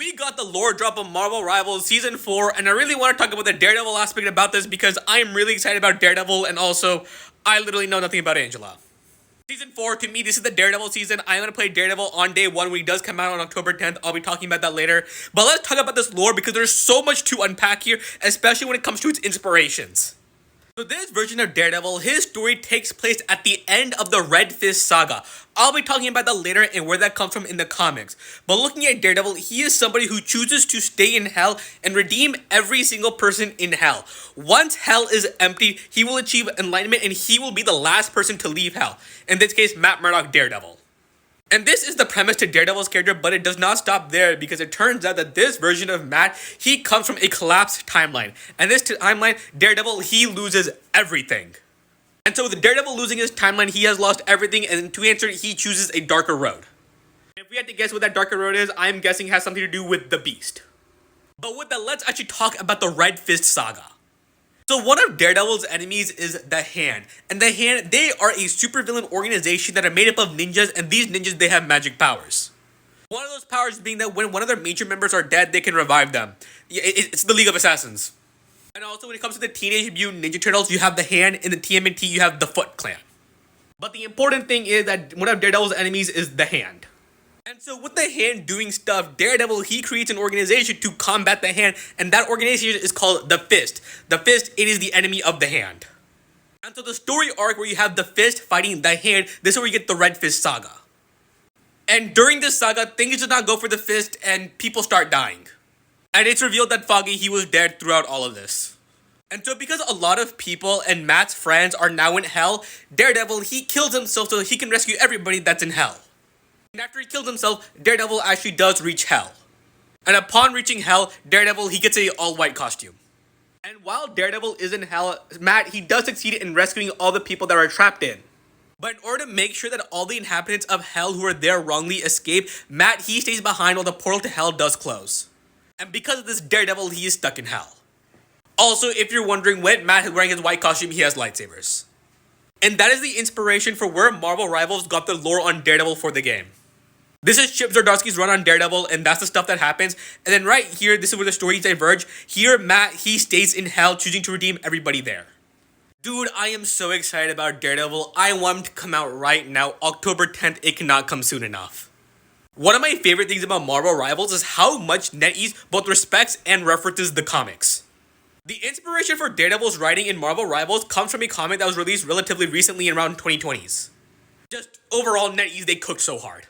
We got the lore drop of Marvel Rivals Season 4, and I really want to talk about the Daredevil aspect about this because I'm really excited about Daredevil, and also, I literally know nothing about Angela. Season 4, to me, this is the Daredevil season. I'm going to play Daredevil on day 1 when he does come out on October 10th. I'll be talking about that later. But let's talk about this lore because there's so much to unpack here, especially when it comes to its inspirations. So this version of Daredevil, his story takes place at the end of the Red Fist saga. I'll be talking about that later and where that comes from in the comics. But looking at Daredevil, he is somebody who chooses to stay in hell and redeem every single person in hell. Once hell is emptied, he will achieve enlightenment and he will be the last person to leave hell. In this case, Matt Murdock, Daredevil. And this is the premise to Daredevil's character, but it does not stop there because it turns out that this version of Matt, he comes from a collapsed timeline. And this timeline, Daredevil, he loses everything. And so with Daredevil losing his timeline, he has lost everything, and to answer it, he chooses a darker road. If we had to guess what that darker road is, I'm guessing it has something to do with the Beast. But with that, let's actually talk about the Red Fist saga. So one of Daredevil's enemies is the Hand. And the Hand, they are a supervillain organization that are made up of ninjas, and these ninjas, they have magic powers. One of those powers being that when one of their major members are dead, they can revive them. It's the League of Assassins. And also when it comes to the Teenage Mutant Ninja Turtles, you have the Hand. In the TMNT, you have the Foot Clan. But the important thing is that one of Daredevil's enemies is the Hand. And so with the Hand doing stuff, Daredevil, he creates an organization to combat the Hand, and that organization is called the Fist. The Fist, it is the enemy of the Hand. And so the story arc where you have the Fist fighting the Hand, this is where you get the Red Fist saga. And during this saga, things did not go for the Fist, and people start dying. And it's revealed that Foggy, he was dead throughout all of this. And so because a lot of people and Matt's friends are now in hell, Daredevil, he kills himself so he can rescue everybody that's in hell. And after he kills himself, Daredevil actually does reach hell. And upon reaching hell, Daredevil, he gets a all-white costume. And while Daredevil is in hell, Matt, he does succeed in rescuing all the people that are trapped in. But in order to make sure that all the inhabitants of hell who are there wrongly escape, Matt, he stays behind while the portal to hell does close. And because of this, Daredevil, he is stuck in hell. Also, if you're wondering when Matt is wearing his white costume, he has lightsabers. And that is the inspiration for where Marvel Rivals got the lore on Daredevil for the game. This is Chip Zdarsky's run on Daredevil, and that's the stuff that happens. And then right here, this is where the stories diverge. Here, Matt, he stays in hell, choosing to redeem everybody there. Dude, I am so excited about Daredevil. I want him to come out right now. October 10th, it cannot come soon enough. One of my favorite things about Marvel Rivals is how much NetEase both respects and references the comics. The inspiration for Daredevil's writing in Marvel Rivals comes from a comic that was released relatively recently in around 2020s. Just overall, NetEase, they cooked so hard.